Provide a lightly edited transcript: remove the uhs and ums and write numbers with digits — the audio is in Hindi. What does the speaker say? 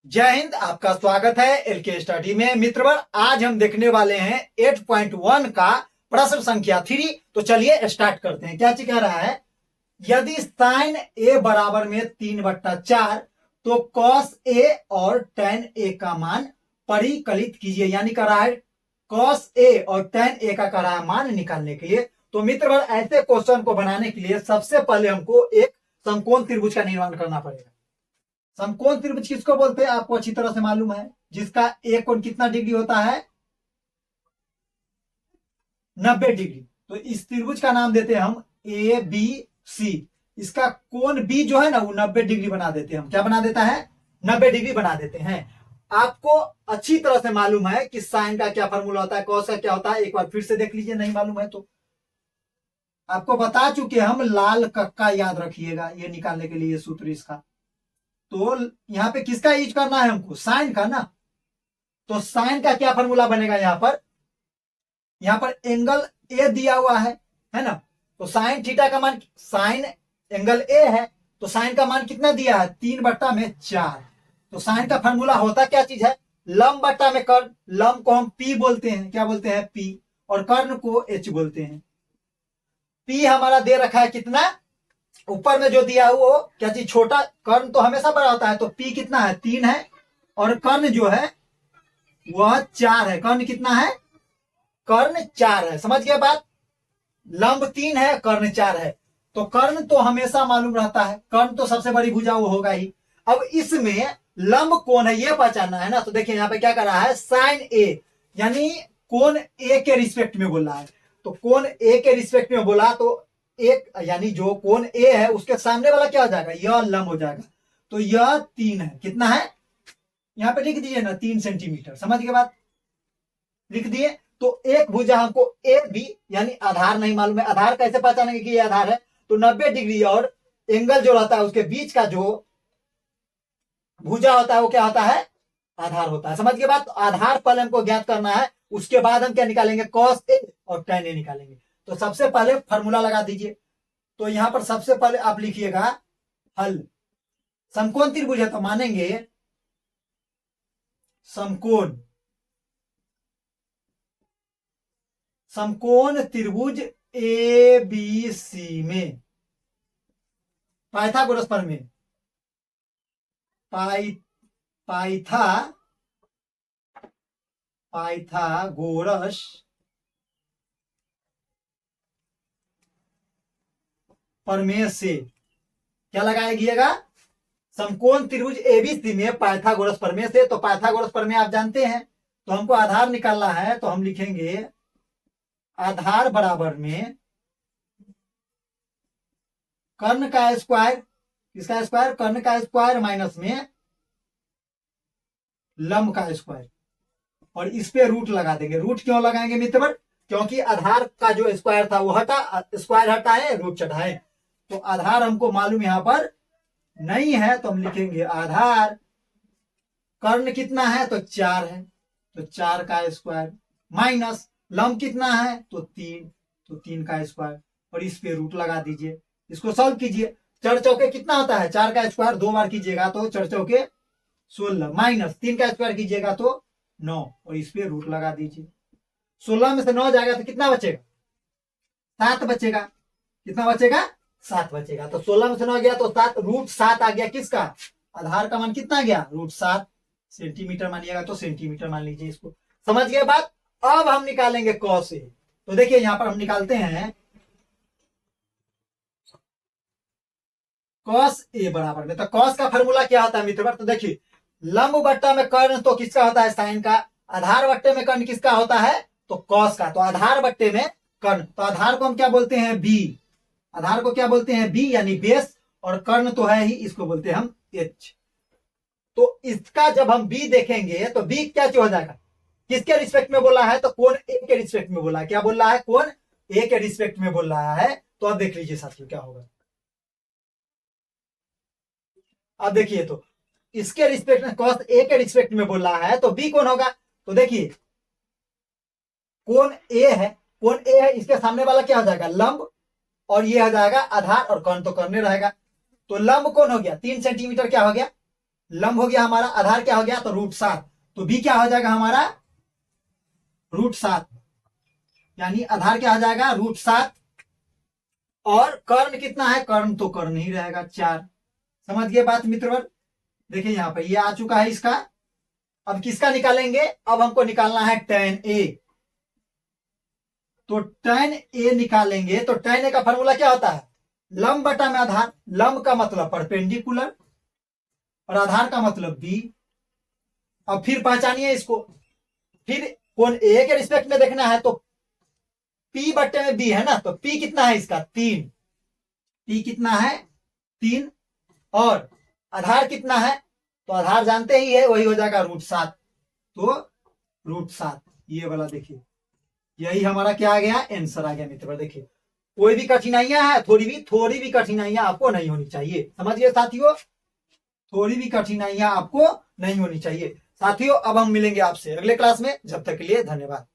जय हिंद। आपका स्वागत है एलके स्टडी में। मित्रवर, आज हम देखने वाले हैं 8.1 का प्रश्न संख्या 3। तो चलिए स्टार्ट करते हैं। क्या कह रहा है, यदि साइन ए बराबर में 3/4 तो कॉस ए और टेन ए का मान परिकलित कीजिए। यानी कह रहा है कॉस ए और टेन ए का कह रहा है मान निकालने के लिए। तो मित्रवर, ऐसे क्वेश्चन को बनाने के लिए सबसे पहले हमको एक समकोण त्रिभुज का निर्माण करना पड़ेगा। समकोण त्रिभुज किसको बोलते हैं आपको अच्छी तरह से मालूम है, जिसका एक कोण कितना डिग्री होता है, 90 डिग्री। तो इस त्रिभुज का नाम देते हैं हम ए बी सी। इसका कोण बी जो है ना वो 90 डिग्री बना देते हैं हम। क्या बना देता है? 90 डिग्री बना देते हैं। आपको अच्छी तरह से मालूम है कि साइन का क्या फॉर्मूला होता है, कॉस का क्या होता है। एक बार फिर से देख लीजिए, नहीं मालूम है तो आपको बता चुके हम। लाल कक्का याद रखिएगा ये निकालने के लिए सूत्र इसका। तो यहां पे किसका यूज करना है हमको? साइन का ना। तो साइन का क्या फॉर्मूला बनेगा? यहां पर एंगल ए दिया हुआ है ना। तो साइन थीटा का मान, साइन एंगल ए है तो साइन का मान कितना दिया है? 3/4। तो साइन का फॉर्मूला होता क्या चीज है? लंब बट्टा में कर्ण। लंब को हम पी बोलते हैं। क्या बोलते हैं? पी। और कर्ण को एच बोलते हैं। पी हमारा दे रखा है कितना? ऊपर में जो दिया है वो क्या चीज? छोटा। कर्ण तो हमेशा बड़ा होता है। तो पी कितना है? 3 है। और कर्ण जो है वह 4 है। कर्ण कितना है? कर्ण 4 है। समझ गए बात? लंब 3 है, कर्ण 4 है। तो कर्ण तो हमेशा मालूम रहता है। कर्ण तो सबसे बड़ी भुजा वो होगा ही। अब इसमें लंब कौन है ये पहचानना है ना। तो देखिए यहाँ पे क्या कर रहा है, साइन ए, यानी कोण ए के रिस्पेक्ट में बोला है। तो कोण ए के रिस्पेक्ट में बोला तो एक, यानी जो कोण ए है उसके सामने वाला क्या हो जाएगा? यह लंब हो जाएगा। तो यह 3 है। कितना है? यहां पे लिख दीजिए ना, 3 सेंटीमीटर। समझ के बाद लिख दिए। तो एक भुजा हमको ए बी, यानी आधार नहीं मालूम है। आधार कैसे पहचानेंगे कि ये आधार है? तो 90 डिग्री और एंगल जो रहता है उसके बीच का जो भुजा होता है वो क्या होता है? आधार होता है। समझ के बाद आधार पहले हमको ज्ञात करना है। उसके बाद हम क्या निकालेंगे? कॉस ए और टेन ए निकालेंगे। तो सबसे पहले फॉर्मूला लगा दीजिए। तो यहां पर सबसे पहले आप लिखिएगा हल। समकोण त्रिभुज है तो मानेंगे समकोण त्रिभुज ए बी सी में पाइथागोरस प्रमेय, पाइथागोरस प्रमेय से क्या लगाइएगा? समकोण त्रिभुज एबीसी में पाइथागोरस प्रमेय से। तो पाइथागोरस प्रमेय आप जानते हैं। तो हमको आधार निकालना है तो हम लिखेंगे आधार बराबर में कर्ण का स्क्वायर। किसका स्क्वायर? कर्ण का स्क्वायर माइनस में लंब का स्क्वायर। और इस पे रूट लगा देंगे। रूट क्यों लगाएंगे मित्रवर? क्योंकि आधार का जो स्क्वायर था वो हटा, स्क्वायर हटाए, रूट चढ़ाए। तो आधार हमको मालूम यहां पर नहीं है तो हम लिखेंगे आधार। कर्ण कितना है? तो 4 है। तो 4 का स्क्वायर माइनस लंब कितना है? तो 3। तो 3 का स्क्वायर। और इस पे रूट लगा दीजिए। इसको सॉल्व कीजिए। 4 चौके कितना होता है? 4 का स्क्वायर 2 बार कीजिएगा तो 4 चौके 16, माइनस 3 का स्क्वायर कीजिएगा तो 9। और इस पे रूट लगा दीजिए। 16 में से 9 जाएगा तो कितना बचेगा? 7 बचेगा। कितना बचेगा? 7 बचेगा। तो 16 में से 9 गया तो 7, रूट 7 आ गया। किसका? आधार का मान कितना गया? रूट 7 सेंटीमीटर मानिएगा तो सेंटीमीटर मान लीजिए इसको। समझ गए बात? अब हम निकालेंगे कॉस ए। तो देखिए यहां पर हम निकालते हैं कॉस ए बराबर में। तो कॉस का फॉर्मूला क्या होता है मित्रवर? तो देखिए लंब बट्टा में कर्ण तो किसका होता है? साइन का। आधार बट्टे में कर्ण किसका होता है? तो कॉस का। तो आधार बट्टे में कर्ण। तो आधार को हम क्या बोलते हैं? बी। आधार को क्या बोलते हैं? बी, यानी बेस। और कर्ण तो है ही, इसको बोलते हैं हम एच। तो इसका जब हम बी देखेंगे तो बी क्या हो जाएगा? किसके रिस्पेक्ट में बोला है? तो कोण ए के रिस्पेक्ट में बोला है। क्या बोल रहा है? कोण ए के रिस्पेक्ट में बोल रहा है। तो अब देख लीजिए साथियों क्या होगा। अब देखिए तो इसके रिस्पेक्ट में, कॉस ए के रिस्पेक्ट में बोल रहा है तो बी कौन होगा? तो देखिए कोण ए है। कोण ए है, इसके सामने वाला क्या हो जाएगा? लंब। और ये हो जाएगा आधार। और कर्ण तो कर्ण रहेगा। तो लंब कौन हो गया? 3 सेंटीमीटर क्या हो गया? लंब हो गया हमारा, आधार क्या हो गया, तो √7। तो बी क्या हो जाएगा हमारा, √7, यानी आधार क्या हो जाएगा, √7। और कर्ण कितना है, कर्ण तो कर्ण ही रहेगा 4। समझ गए बात मित्रवर। देखिए यहाँ पर ये आ चुका है इसका। अब किसका निकालेंगे, अब हमको निकालना है tan A। तो tan A निकालेंगे तो tan A का फॉर्मूला क्या होता है, लंब बटा में आधार। लंब का मतलब परपेंडिकुलर और आधार का मतलब बी। अब फिर पहचानिए इसको, फिर कोण ए के रिस्पेक्ट में देखना है तो P बट्टे में बी है ना, तो P कितना है इसका, 3। P कितना है, 3। और आधार कितना है, तो आधार जानते ही है, वही हो जाएगा √7। तो √7 ये वाला देखिए, यही हमारा क्या आ गया, आंसर आ गया मित्र। देखिए कोई भी कठिनाइयां है, थोड़ी भी कठिनाइयां आपको नहीं होनी चाहिए। समझ गए साथियों, थोड़ी भी कठिनाइयां आपको नहीं होनी चाहिए साथियों। अब हम मिलेंगे आपसे अगले क्लास में, जब तक के लिए धन्यवाद।